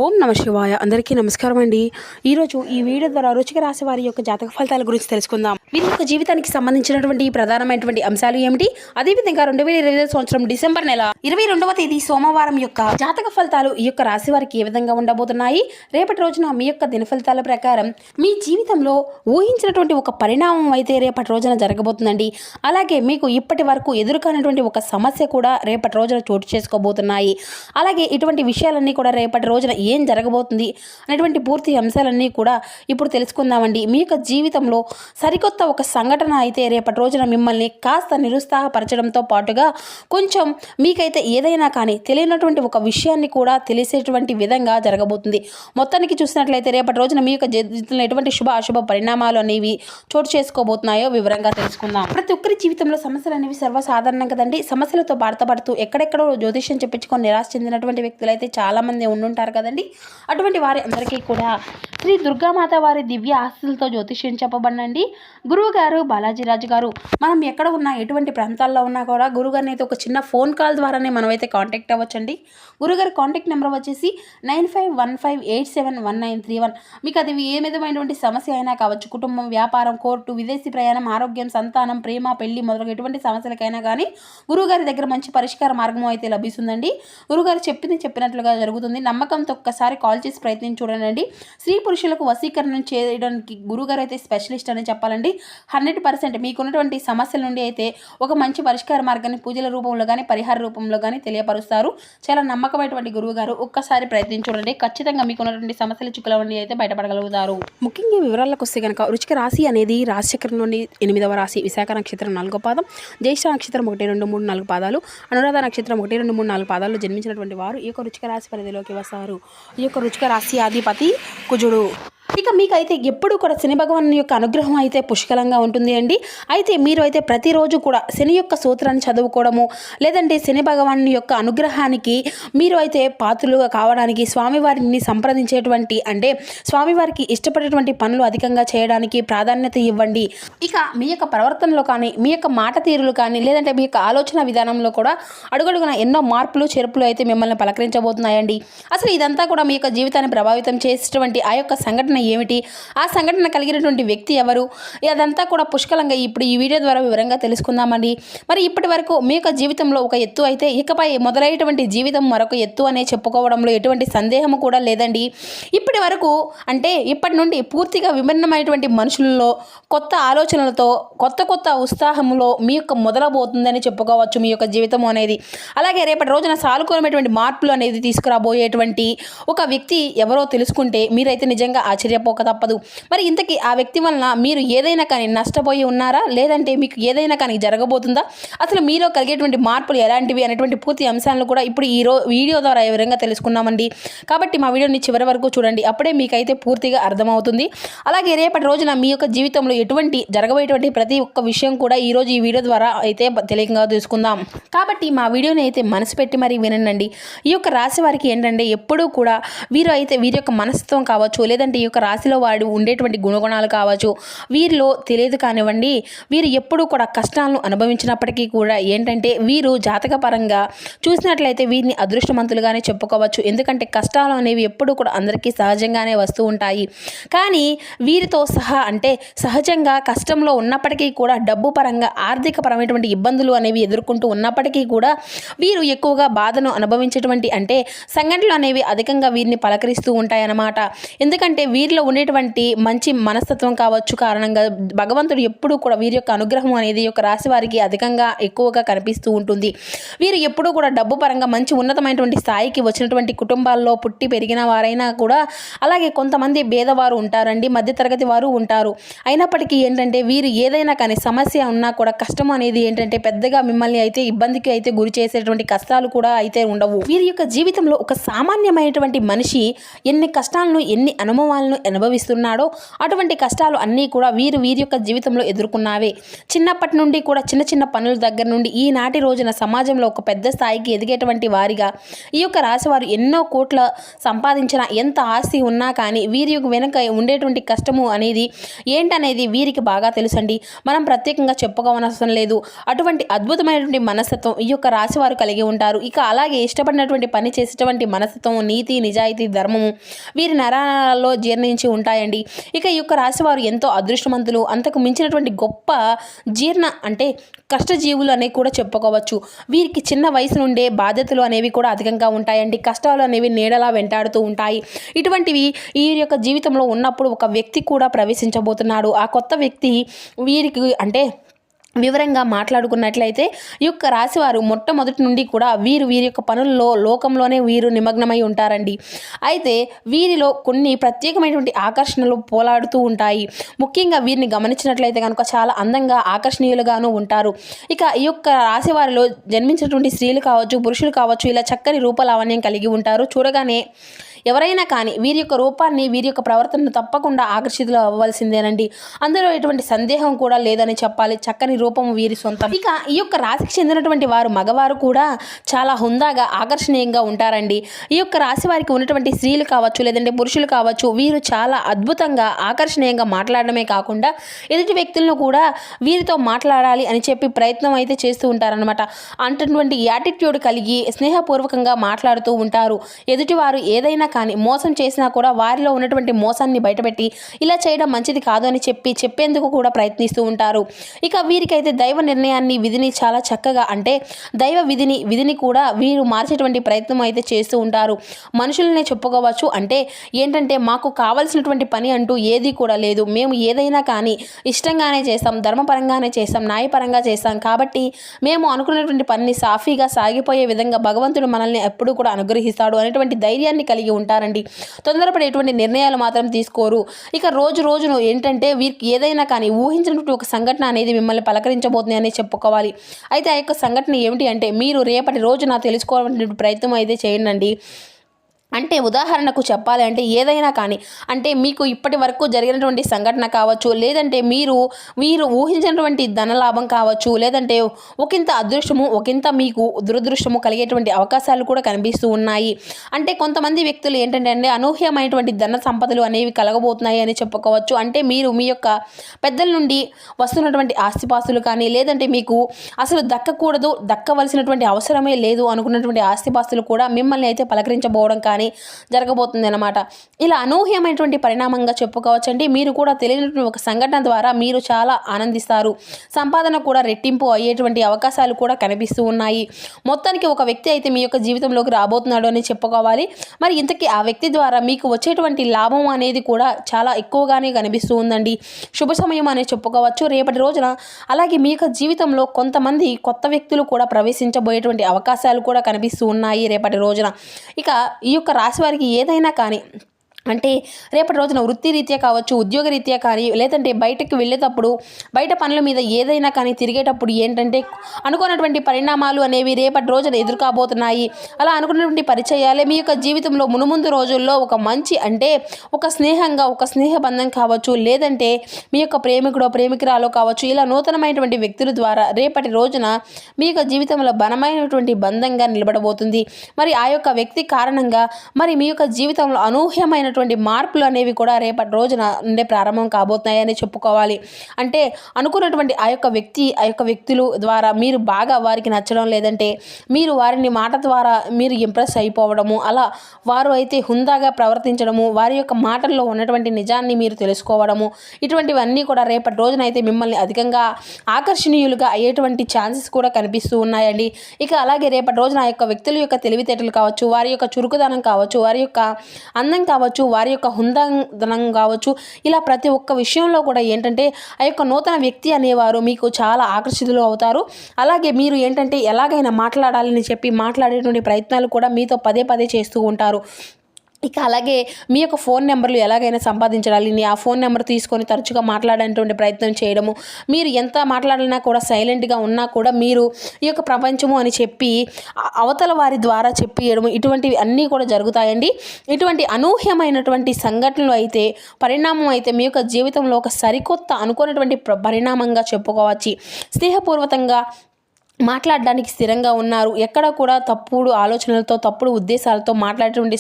ఓం నమ శివాయ. అందరికీ నమస్కారం అండి. ఈరోజు ఈ వీడియో ద్వారా వృశ్చిక రాశి వారి యొక్క జాతక ఫలితాల గురించి తెలుసుకుందాం. వీరి యొక్క జీవితానికి సంబంధించినటువంటి ప్రధానమైనటువంటి అంశాలు ఏమిటి, అదేవిధంగా 2025 సంవత్సరం డిసెంబర్ నెల 22వ తేదీ సోమవారం యొక్క జాతక ఫలితాలు ఈ యొక్క రాశి వారికి ఏ విధంగా ఉండబోతున్నాయి, రేపటి రోజున మీ యొక్క దిన ఫలితాల ప్రకారం మీ జీవితంలో ఊహించినటువంటి ఒక పరిణామం అయితే రేపటి రోజున జరగబోతుందండి. అలాగే మీకు ఇప్పటి వరకు ఎదురుకానటువంటి ఒక సమస్య కూడా రేపటి రోజున చోటు చేసుకోబోతున్నాయి. అలాగే ఇటువంటి విషయాలన్నీ కూడా రేపటి రోజున ఏం జరగబోతుంది అనేటువంటి పూర్తి అంశాలన్నీ కూడా ఇప్పుడు తెలుసుకుందామండి. మీ యొక్క జీవితంలో సరికొత్త ఒక సంఘటన అయితే రేపటి రోజున మిమ్మల్ని కాస్త నిరుత్సాహపరచడంతో పాటుగా కొంచెం మీకైతే ఏదైనా కానీ తెలియనటువంటి ఒక విషయాన్ని కూడా తెలిసేటువంటి విధంగా జరగబోతుంది. మొత్తానికి చూసినట్లయితే రేపటి రోజున మీ యొక్క జీవితంలో ఎటువంటి శుభ అశుభ పరిణామాలు అనేవి చోటు చేసుకోబోతున్నాయో వివరంగా తెలుసుకుందాం. ప్రతి ఒక్కరి జీవితంలో సమస్యలు అనేవి సర్వసాధారణం కదండి. సమస్యలతో బాధపడుతూ ఎక్కడెక్కడో జ్యోతిష్యం చెప్పించుకొని నిరాశ చెందినటువంటి వ్యక్తులు అయితే చాలా మంది ఉండుంటారు కదండి. అటువంటి వారి అందరికీ కూడా శ్రీ దుర్గామాత వారి దివ్య ఆస్తులతో జ్యోతిష్యం చెప్పబడండి. గురువు గారు బాలాజీరాజు గారు మనం ఎక్కడ ఉన్నా ఎటువంటి ప్రాంతాల్లో ఉన్నా కూడా గురుగారిని అయితే ఒక చిన్న ఫోన్ కాల్ ద్వారానే మనం అయితే కాంటాక్ట్ అవ్వచ్చండి. గురుగారి కాంటాక్ట్ నెంబర్ వచ్చేసి 9515871931. మీకు అది ఏ విధమైనటువంటి సమస్య అయినా కావచ్చు, కుటుంబం, వ్యాపారం, కోర్టు, విదేశీ ప్రయాణం, ఆరోగ్యం, సంతానం, ప్రేమ, పెళ్లి మొదలగు ఎటువంటి సమస్యలకైనా కానీ గురువుగారి దగ్గర మంచి పరిష్కార మార్గం అయితే లభిస్తుందండి. గురుగారు చెప్పినట్లుగా జరుగుతుంది. నమ్మకంతో ఒక్కసారి కాల్ చేసి ప్రయత్నించి చూడండి. స్త్రీ పురుషులకు వశీకరణ చేయడానికి గురుగారు అయితే స్పెషలిస్ట్ అని చెప్పాలండి. 100% మీకున్నటువంటి సమస్యల నుండి అయితే ఒక మంచి పరిష్కార మార్గాన్ని పూజల రూపంలో కానీ పరిహార రూపంలో కానీ తెలియపరుస్తారు. చాలా నమ్మకమైనటువంటి గురువు గారు. ఒక్కసారి ప్రయత్నించి చూడండి. ఖచ్చితంగా మీకున్నటువంటి సమస్యల చిక్కుల నుండి అయితే బయటపడగలుగుతారు. ముఖ్యంగా వివరాలకు వస్తే కనుక వృశ్చిక రాశి అనేది రాశిచక్రంలోని 8వ రాశి. విశాఖ నక్షత్రం 4వ పాదం, జ్యేష్ఠ నక్షత్రం 1, 2, 3, 4 పాదాలు, అనురాధ నక్షత్రం 1, 2, 3, 4 పాదాల్లో జన్మించినటువంటి వారు ఈ యొక్క వృశ్చిక రాశి పరిధిలోకి వస్తారు. ఈ యొక్క వృశ్చిక రాశి అధిపతి కుజుడు. ఇక మీకైతే ఎప్పుడు కూడా శని భగవాన్ యొక్క అనుగ్రహం అయితే పుష్కలంగా ఉంటుంది అండి. అయితే మీరు అయితే ప్రతిరోజు కూడా శని యొక్క సూత్రాన్ని చదువుకోవడము, లేదంటే శని భగవాన్ యొక్క అనుగ్రహానికి మీరు అయితే పాత్రలుగా కావడానికి స్వామివారిని సంప్రదించేటువంటి, అంటే స్వామివారికి ఇష్టపడేటువంటి పనులు అధికంగా చేయడానికి ప్రాధాన్యత ఇవ్వండి. ఇక మీ యొక్క ప్రవర్తనలో కానీ, మీ యొక్క మాట తీరులు కానీ, లేదంటే మీ యొక్క ఆలోచన విధానంలో కూడా అడుగడుగున ఎన్నో మార్పులు చేర్పులు అయితే మిమ్మల్ని పలకరించబోతున్నాయండి. అసలు ఇదంతా కూడా మీ యొక్క జీవితాన్ని ప్రభావితం చేసేటువంటి ఆ యొక్క సంఘటన ఏమిటి, ఆ సంఘటన కలిగినటువంటి వ్యక్తి ఎవరు, అదంతా కూడా పుష్కలంగా ఇప్పుడు ఈ వీడియో ద్వారా వివరంగా తెలుసుకుందామండి. మరి ఇప్పటి వరకు మీ యొక్క జీవితంలో ఒక ఎత్తు అయితే ఇకపై మొదలయ్యేటువంటి జీవితం మరొక ఎత్తు అనే చెప్పుకోవడంలో ఎటువంటి సందేహం కూడా లేదండి. ఇప్పటి వరకు అంటే ఇప్పటి నుండి పూర్తిగా విభిన్నమైనటువంటి మనుషులలో కొత్త ఆలోచనలతో కొత్త ఉత్సాహంలో మీ యొక్క మొదలబోతుందని చెప్పుకోవచ్చు మీ యొక్క జీవితం అనేది. అలాగే రేపటి రోజున సానుకూలమైనటువంటి మార్పులు అనేది తీసుకురాబోయేటువంటి ఒక వ్యక్తి ఎవరో తెలుసుకుంటే మీరైతే నిజంగా ఆశ్చర్యపోక తప్పదు. మరి ఇంతకీ ఆ వ్యక్తి వలన మీరు ఏదైనా కానీ నష్టపోయి ఉన్నారా, లేదంటే మీకు ఏదైనా కానీ జరగబోతుందా, అసలు మీలో కలిగేటువంటి మార్పులు ఎలాంటివి అనేటువంటి పూర్తి అంశాలను కూడా ఇప్పుడు ఈ వీడియో ద్వారా వివరంగా తెలుసుకున్నామండి. కాబట్టి మా వీడియోని చివరి వరకు చూడండి, అప్పుడే మీకైతే పూర్తిగా అర్థమవుతుంది. అలాగే రేపటి రోజున మీ యొక్క జీవితంలో ఎటువంటి జరగబోయేటువంటి ప్రతి ఒక్క విషయం కూడా ఈరోజు ఈ వీడియో ద్వారా అయితే తెలియంగా తెలుసుకుందాం. కాబట్టి మా వీడియోని అయితే మనసు పెట్టి మరీ వినండి. ఈ యొక్క రాశి వారికి ఏంటంటే ఎప్పుడూ కూడా వీరు అయితే వీరి యొక్క మనస్తత్వం కావచ్చు, లేదంటే ఈ యొక్క రాశిలో వాడు ఉండేటువంటి గుణగుణాలు కావచ్చు, వీరిలో తెలియదు కానివ్వండి, వీరు ఎప్పుడూ కూడా కష్టాలను అనుభవించినప్పటికీ కూడా ఏంటంటే వీరు జాతక పరంగా చూసినట్లయితే వీరిని అదృష్టవంతులుగానే చెప్పుకోవచ్చు. ఎందుకంటే కష్టాలు అనేవి ఎప్పుడూ కూడా అందరికీ సహజంగానే వస్తూ ఉంటాయి. కానీ వీరితో సహా అంటే సహజంగా కష్టంలో ఉన్నప్పటికీ కూడా డబ్బు పరంగా ఆర్థిక పరమైనటువంటి ఇబ్బందులు అనేవి ఎదుర్కొంటూ ఉన్నప్పటికీ కూడా వీరు ఎక్కువగా బాధను అనుభవించేటువంటి అంటే సంఘటనలు అనేవి అధికంగా వీరిని పలకరిస్తూ ఉంటాయన్నమాట. ఎందుకంటే వీరిలో ఉండేటువంటి మంచి మనస్తత్వం కావచ్చు కారణంగా భగవంతుడు ఎప్పుడూ కూడా వీరి యొక్క అనుగ్రహం అనేది యొక్క రాశి వారికి అధికంగా ఎక్కువగా కనిపిస్తూ ఉంటుంది. వీరు ఎప్పుడూ కూడా డబ్బు పరంగా మంచి ఉన్నతమైనటువంటి స్థాయికి వచ్చినటువంటి కుటుంబాల్లో పుట్టి పెరిగిన వారైనా కూడా, అలాగే కొంతమంది పేదవారు ఉంటారండి, మధ్యతరగతి వారు ఉంటారు. అయినప్పటికీ ఏంటంటే వీరు ఏదైనా కానీ సమస్య ఉన్నా కూడా కష్టం అనేది ఏంటంటే పెద్దగా మిమ్మల్ని అయితే ఇబ్బందికి అయితే గురి చేసేటువంటి కష్టాలు కూడా అయితే ఉండవు. వీరి యొక్క జీవితంలో ఒక సామాన్యమైనటువంటి మనిషి ఎన్ని కష్టాలను, ఎన్ని అనుభవాలను అనుభవిస్తున్నాడో అటువంటి కష్టాలు అన్నీ కూడా వీరి యొక్క జీవితంలో ఎదుర్కొన్నావే. చిన్నప్పటి నుండి కూడా చిన్న చిన్న పనుల దగ్గర నుండి ఈనాటి రోజున సమాజంలో ఒక పెద్ద స్థాయికి ఎదిగేటువంటి వారిగా ఈ యొక్క రాశివారు ఎన్నో కోట్ల సంపాదించిన, ఎంత ఆస్తి ఉన్నా కానీ వీరి యొక్క వెనుక ఉండేటువంటి కష్టము అనేది ఏంటనేది వీరికి బాగా తెలుసండి. మనం ప్రత్యేకంగా చెప్పుకోవనవసరం లేదు. అటువంటి అద్భుతమైనటువంటి మనస్తత్వం ఈ యొక్క రాశివారు కలిగి ఉంటారు. ఇక అలాగే ఇష్టపడినటువంటి పని చేసేటువంటి మనస్తత్వం, నీతి, నిజాయితీ, ధర్మము వీరి నరాలలో జీర్ణించి ఉంటాయండి. ఇక ఈ యొక్క రాశివారు ఎంతో అదృష్టవంతులు. అంతకు మించినటువంటి గొప్ప అంటే కష్టజీవులు అనేవి కూడా చెప్పుకోవచ్చు. వీరికి చిన్న వయసు నుండే బాధ్యతలు అనేవి కూడా అధికంగా ఉంటాయండి. కష్టాలు అనేవి నీడలా వెంటాడుతూ ఉంటాయి. ఇటువంటివి ఈ యొక్క జీవితంలో ఉన్నప్పుడు ఒక వ్యక్తి కూడా ప్రవేశించబోతున్నాడు. ఆ కొత్త వ్యక్తి వీరికి వివరంగా మాట్లాడుకున్నట్లయితే ఈ యొక్క రాశివారు మొట్టమొదటి నుండి కూడా వీరి యొక్క పనుల్లో లోకంలోనే వీరు నిమగ్నమై ఉంటారండి. అయితే వీరిలో కొన్ని ప్రత్యేకమైనటువంటి ఆకర్షణలు పోలాడుతూ ఉంటాయి. ముఖ్యంగా వీరిని గమనించినట్లయితే కనుక చాలా అందంగా, ఆకర్షణీయులుగాను ఉంటారు. ఇక ఈ యొక్క రాశివారిలో జన్మించినటువంటి స్త్రీలు కావచ్చు, పురుషులు కావచ్చు, ఇలా చక్కని రూపలావణ్యం కలిగి ఉంటారు. చూడగానే ఎవరైనా కానీ వీరి యొక్క రూపాన్ని, వీరి యొక్క ప్రవర్తనను తప్పకుండా ఆకర్షితులు అవ్వాల్సిందేనండి. అందులో ఎటువంటి సందేహం కూడా లేదని చెప్పాలి. చక్కని రూపము వీరి సొంతం. ఇక ఈ యొక్క రాశికి చెందినటువంటి వారు మగవారు కూడా చాలా హుందాగా, ఆకర్షణీయంగా ఉంటారండి. ఈ యొక్క రాశి వారికి ఉన్నటువంటి స్త్రీలు కావచ్చు, లేదంటే పురుషులు కావచ్చు, వీరు చాలా అద్భుతంగా, ఆకర్షణీయంగా మాట్లాడడమే కాకుండా ఎదుటి వ్యక్తులను కూడా వీరితో మాట్లాడాలి అని చెప్పి ప్రయత్నం అయితే చేస్తూ ఉంటారనమాట. అంటటువంటి యాటిట్యూడ్ కలిగి స్నేహపూర్వకంగా మాట్లాడుతూ ఉంటారు. ఎదుటివారు ఏదైనా కానీ మోసం చేసినా కూడా వారిలో ఉన్నటువంటి మోసాన్ని బయటపెట్టి ఇలా చేయడం మంచిది కాదు అని చెప్పేందుకు కూడా ప్రయత్నిస్తూ ఉంటారు. ఇక వీరికైతే దైవ నిర్ణయాన్ని, విధిని చాలా చక్కగా దైవ విధిని కూడా వీరు మార్చేటువంటి ప్రయత్నం అయితే చేస్తూ ఉంటారు. మనుషులనే చెప్పుకోవచ్చు. మాకు కావాల్సినటువంటి పని అంటూ ఏది కూడా లేదు. మేము ఏదైనా కానీ ఇష్టంగానే చేస్తాం, ధర్మపరంగానే చేస్తాం, న్యాయపరంగా చేస్తాం. కాబట్టి మేము అనుకున్నటువంటి పనిని సాఫీగా సాగిపోయే విధంగా భగవంతుడు మనల్ని ఎప్పుడూ కూడా అనుగ్రహిస్తాడు అనేటువంటి ధైర్యాన్ని కలిగి ఉంటారండి. తొందరపడేటువంటి నిర్ణయాలు మాత్రం తీసుకోరు. ఇక రోజును వీరికి ఏదైనా కానీ ఊహించినటువంటి ఒక సంఘటన అనేది మిమ్మల్ని పలకరించబోతుంది అని చెప్పుకోవాలి. అయితే ఆ యొక్క సంఘటన ఏమిటి మీరు రేపటి రోజున తెలుసుకోవాలనే ప్రయత్నం అయితే చేయండి. ఉదాహరణకు చెప్పాలి ఏదైనా కానీ మీకు ఇప్పటి వరకు జరిగినటువంటి సంఘటన కావచ్చు, లేదంటే మీరు ఊహించినటువంటి ధనలాభం కావచ్చు, లేదంటే ఒకంత అదృష్టము, ఒకంత మీకు దురదృష్టము కలిగేటువంటి అవకాశాలు కూడా కనిపిస్తూ ఉన్నాయి. కొంతమంది వ్యక్తులు అనూహ్యమైనటువంటి ధన సంపదలు అనేవి కలగబోతున్నాయి అని చెప్పుకోవచ్చు. మీరు మీ యొక్క పెద్దల నుండి వస్తున్నటువంటి ఆస్తిపాస్తులు కానీ, లేదంటే మీకు అసలు దక్కవలసినటువంటి అవసరమే లేదు అనుకున్నటువంటి ఆస్తిపాస్తులు కూడా మిమ్మల్ని అయితే పలకరించబోవడం కానీ జరగబోతుంది అన్నమాట. ఇలా అనూహ్యమైనటువంటి పరిణామంగా చెప్పుకోవచ్చండి. మీరు కూడా తెలియనటువంటి ఒక సంఘటన ద్వారా మీరు చాలా ఆనందిస్తారు. సంపాదన కూడా రెట్టింపు అయ్యేటువంటి అవకాశాలు కూడా కనిపిస్తూ ఉన్నాయి. మొత్తానికి ఒక వ్యక్తి అయితే మీ యొక్క జీవితంలోకి రాబోతున్నాడు అని చెప్పుకోవాలి. మరి ఇంతకీ ఆ వ్యక్తి ద్వారా మీకు వచ్చేటువంటి లాభం అనేది కూడా చాలా ఎక్కువగానే కనిపిస్తూ ఉందండి. శుభ సమయం అని చెప్పుకోవచ్చు రేపటి రోజున. అలాగే మీ యొక్క జీవితంలో కొంతమంది కొత్త వ్యక్తులు కూడా ప్రవేశించబోయేటువంటి అవకాశాలు కూడా కనిపిస్తూ ఉన్నాయి రేపటి రోజున. ఇక ఈ యొక్క రాశి వారికి ఏదైనా కానీ రేపటి రోజున వృత్తిరీత్యా కావచ్చు, ఉద్యోగరీత్యా కానీ, లేదంటే బయటకు వెళ్ళేటప్పుడు బయట పనుల మీద ఏదైనా కానీ తిరిగేటప్పుడు అనుకున్నటువంటి పరిణామాలు అనేవి రేపటి రోజున ఎదుర్కోబోతున్నాయి. అలా అనుకున్నటువంటి పరిచయాలే మీ యొక్క జీవితంలో మునుముందు రోజుల్లో ఒక మంచి ఒక స్నేహంగా, ఒక స్నేహబంధం కావచ్చు, లేదంటే మీ యొక్క ప్రేమికుడో ప్రేమికురాలో కావచ్చు, ఇలా నూతనమైనటువంటి వ్యక్తుల ద్వారా రేపటి రోజున మీ యొక్క జీవితంలో బలమైనటువంటి బంధంగా నిలబడబోతుంది. మరి ఆ యొక్క వ్యక్తి కారణంగా మరి మీ యొక్క జీవితంలో అనూహ్యమైన మార్పులు అనేవి కూడా రేపటి రోజున నుండే ప్రారంభం కాబోతున్నాయని చెప్పుకోవాలి. అనుకున్నటువంటి ఆ యొక్క వ్యక్తులు ద్వారా మీరు బాగా వారికి నచ్చడం, లేదంటే మీరు వారిని మాట ద్వారా మీరు ఇంప్రెస్ అయిపోవడము, అలా వారు అయితే హుందాగా ప్రవర్తించడము, వారి యొక్క మాటల్లో ఉన్నటువంటి నిజాన్ని మీరు తెలుసుకోవడము, ఇటువంటివన్నీ కూడా రేపటి రోజున అయితే మిమ్మల్ని అధికంగా ఆకర్షణీయులుగా అయ్యేటువంటి ఛాన్సెస్ కూడా కనిపిస్తూ ఉన్నాయండి. ఇక అలాగే రేపటి రోజున ఆ యొక్క వ్యక్తుల యొక్క తెలివితేటలు కావచ్చు, వారి యొక్క చురుకుదనం కావచ్చు, వారి యొక్క అందం కావచ్చు, వారి యొక్క హుందాదనం కావచ్చు, ఇలా ప్రతి ఒక్క విషయంలో కూడా ఆ యొక్క నూతన వ్యక్తి అనేవారు మీకు చాలా ఆకర్షితులు అవుతారు. అలాగే మీరు ఎలాగైనా మాట్లాడాలని చెప్పి మాట్లాడేటువంటి ప్రయత్నాలు కూడా మీతో పదే చేస్తూ ఉంటారు. ఇక అలాగే మీ యొక్క ఫోన్ నెంబర్లు ఎలాగైనా సంపాదించాలని ఆ ఫోన్ నెంబర్ తీసుకొని తరచుగా మాట్లాడేటువంటి ప్రయత్నం చేయడము, మీరు ఎంత మాట్లాడినా కూడా సైలెంట్గా ఉన్నా కూడా మీరు ఈ యొక్క ప్రపంచము అని చెప్పి అవతల వారి ద్వారా చెప్పియడము, ఇటువంటివి అన్నీ కూడా జరుగుతాయండి. ఇటువంటి అనూహ్యమైనటువంటి సంఘటనలు అయితే పరిణామం అయితే మీ యొక్క జీవితంలో ఒక సరికొత్త అనుకున్నటువంటి పరిణామంగా చెప్పుకోవచ్చు. స్నేహపూర్వకంగా మాట్లాడడానికి స్థిరంగా ఉన్నారు, ఎక్కడ కూడా తప్పుడు ఆలోచనలతో తప్పుడు ఉద్దేశాలతో మాట్లాడేటువంటి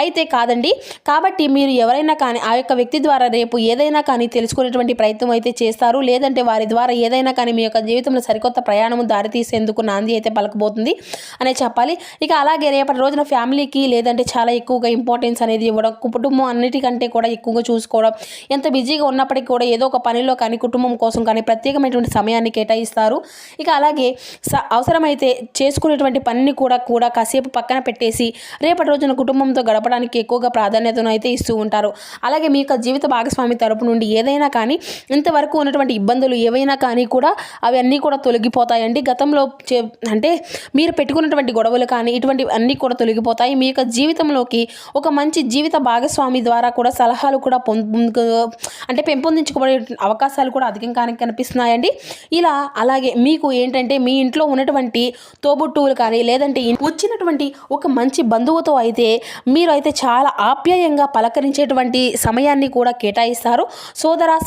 అయితే కాదండి. కాబట్టి మీరు ఎవరైనా కానీ ఆ యొక్క వ్యక్తి ద్వారా రేపు ఏదైనా కానీ తెలుసుకునేటువంటి ప్రయత్నం అయితే చేస్తారు, లేదంటే వారి ద్వారా ఏదైనా కానీ మీ యొక్క జీవితంలో సరికొత్త ప్రయాణం దారితీసేందుకు నాంది అయితే పలకబోతుంది అనే చెప్పాలి. ఇక అలాగే రేపటి రోజున ఫ్యామిలీకి లేదంటే చాలా ఎక్కువగా ఇంపార్టెన్స్ అనేది ఇవ్వడం, కుటుంబం అన్నిటికంటే కూడా ఎక్కువగా చూసుకోవడం, ఎంత బిజీగా ఉన్నప్పటికీ కూడా ఏదో ఒక పనిలో కానీ కుటుంబం కోసం కానీ ప్రత్యేకమైనటువంటి సమయాన్ని కేటాయిస్తారు. ఇక అలాగే అవసరమైతే చేసుకునేటువంటి పనిని కూడా కాసేపు పక్కన పెట్టేసి రేపటి రోజున కుటుంబంతో గడపడానికి ఎక్కువగా ప్రాధాన్యతను అయితే ఇస్తూ ఉంటారు. అలాగే మీ యొక్క జీవిత భాగస్వామి తరపు నుండి ఏదైనా కానీ ఇంతవరకు ఉన్నటువంటి ఇబ్బందులు ఏవైనా కానీ కూడా అవన్నీ కూడా తొలగిపోతాయండి. గతంలో అంటే మీరు పెట్టుకున్నటువంటి గొడవలు కానీ ఇటువంటి అన్నీ కూడా తొలగిపోతాయి. మీ యొక్క జీవితంలోకి ఒక మంచి జీవిత భాగస్వామి ద్వారా కూడా సలహాలు కూడా అంటే పెంపొందించుకోబడే అవకాశాలు కూడా అధికంగానే కనిపిస్తున్నాయండి. ఇలా అలాగే మీకు ఏంటంటే మీ ఇంట్లో ఉన్నటువంటి తోబుట్టువులు కానీ లేదంటే వచ్చినటువంటి ఒక మంచి బంధువుతో అయితే మీరు అయితే చాలా ఆప్యాయంగా పలకరించేటువంటి సమయాన్ని కూడా కేటాయిస్తారు.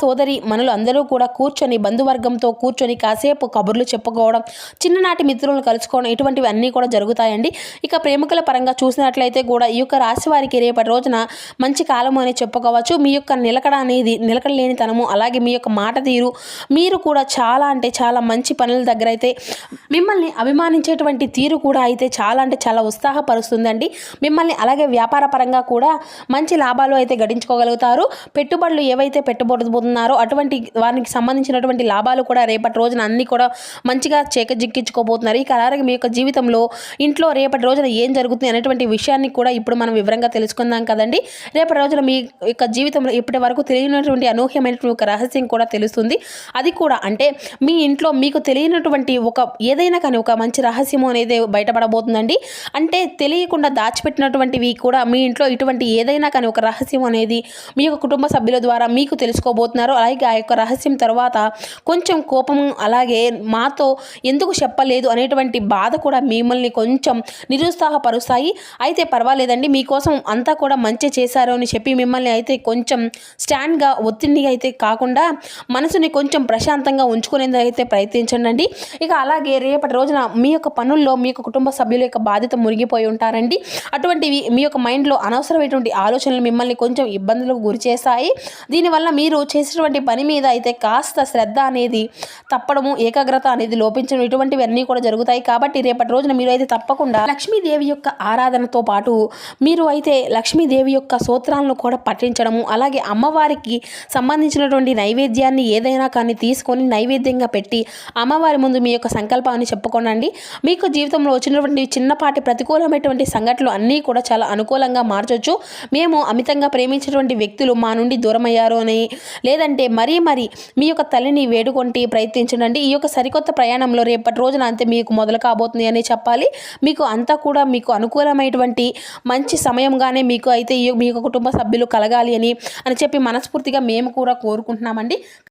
సోదరి మనలు అందరూ కూడా కూర్చొని బంధువర్గంతో కూర్చొని కాసేపు కబుర్లు చెప్పుకోవడం, చిన్ననాటి మిత్రులను కలుసుకోవడం, ఇటువంటివి అన్నీ కూడా జరుగుతాయండి. ఇక ప్రేమికుల పరంగా చూసినట్లయితే కూడా ఈ యొక్క రాశి వారికి రేపటి రోజున మంచి కాలము అని చెప్పుకోవచ్చు. మీ యొక్క నిలకడలేనితనము, అలాగే మీ యొక్క మాట తీరు, మీరు కూడా చాలా అంటే చాలా మంచి పనుల దగ్గర అయితే మిమ్మల్ని అభిమానించేటువంటి తీరు కూడా అయితే చాలా అంటే చాలా ఉత్సాహపరుస్తుందండి. మిమ్మల్ని అలాగే వ్యాపార పరంగా కూడా మంచి లాభాలు అయితే గడించుకోగలుగుతారు. పెట్టుబడులు ఏవైతే పెట్టబోతున్నారో అటువంటి వారికి సంబంధించినటువంటి లాభాలు కూడా రేపటి రోజున అన్నీ కూడా మంచిగా చేకజిక్కించుకోబోతున్నారు. ఇక అలాగే మీ యొక్క జీవితంలో ఇంట్లో రేపటి రోజున ఏం జరుగుతుంది అనేటువంటి విషయాన్ని కూడా ఇప్పుడు మనం వివరంగా తెలుసుకుందాం కదండి. రేపటి రోజున మీ యొక్క జీవితంలో ఇప్పటి వరకు తెలియనటువంటి అనూహ్యమైనటువంటి ఒక రహస్యం కూడా తెలుస్తుంది. అది కూడా అంటే మీ ఇంట్లో మీకు తెలియనటువంటి ఒక ఏదైనా కానీ ఒక మంచి రహస్యము అనేది బయటపడబోతుందండి. అంటే తెలియకుండా దాచిపెట్టినటువంటివి కూడా మీ ఇంట్లో ఇటువంటి ఏదైనా కానీ ఒక రహస్యం అనేది మీ యొక్క కుటుంబ సభ్యుల ద్వారా మీకు తెలుసుకోబోతున్నారు. అలాగే ఆ యొక్క రహస్యం తర్వాత కొంచెం కోపం, అలాగే మాతో ఎందుకు చెప్పలేదు అనేటువంటి బాధ కూడా మిమ్మల్ని కొంచెం నిరుత్సాహపరుస్తాయి. అయితే పర్వాలేదండి, మీకోసం అంతా కూడా మంచి చేశారు అని చెప్పి మిమ్మల్ని అయితే కొంచెం స్టాండ్గా ఒత్తిడిగా అయితే కాకుండా మనసుని కొంచెం ప్రశాంతంగా ఉంచుకునేందుకు అయితే ప్రయత్నించండి. ఇక అలాగే రేపటి రోజున మీ యొక్క పనుల్లో మీ యొక్క కుటుంబ సభ్యుల యొక్క బాధ్యత మునిగిపోయి ఉంటారండి. అటువంటివి మీ యొక్క మైండ్లో అనవసరమైనటువంటి ఆలోచనలు మిమ్మల్ని కొంచెం ఇబ్బందులకు గురి చేస్తాయి. దీనివల్ల మీరు చేసేటువంటి పని మీద అయితే కాస్త శ్రద్ధ అనేది తప్పడము, ఏకాగ్రత అనేది లోపించడం, ఇటువంటివి అన్నీ కూడా జరుగుతాయి. కాబట్టి రేపటి రోజున మీరు అయితే తప్పకుండా లక్ష్మీదేవి యొక్క ఆరాధనతో పాటు మీరు అయితే లక్ష్మీదేవి యొక్క స్తోత్రాలను కూడా పఠించడము, అలాగే అమ్మవారికి సంబంధించినటువంటి నైవేద్యాన్ని ఏదైనా కానీ తీసుకొని నైవేద్యంగా పెట్టి అమ్మవారి ముందు మీ యొక్క సంకల్పాన్ని చెప్పుకోనండి. మీకు జీవితంలో వచ్చినటువంటి చిన్నపాటి ప్రతికూలమైనటువంటి సంఘటనలు అన్నీ కూడా చాలా అనుకూలంగా మార్చొచ్చు. మేము అమితంగా ప్రేమించినటువంటి వ్యక్తులు మా నుండి దూరమయ్యారు అని, లేదంటే మరీ మీ యొక్క తల్లిని వేడుకొంటి ప్రయత్నించండి. ఈ యొక్క సరికొత్త ప్రయాణంలో రేపటి రోజున అంతే మీకు మొదలు కాబోతుంది అని చెప్పాలి. మీకు అంతా కూడా మీకు అనుకూలమైనటువంటి మంచి సమయంగానే మీకు అయితే మీ యొక్క కుటుంబ సభ్యులు కలగాలి అని చెప్పి మనస్ఫూర్తిగా మేము కూడా కోరుకుంటున్నామండి.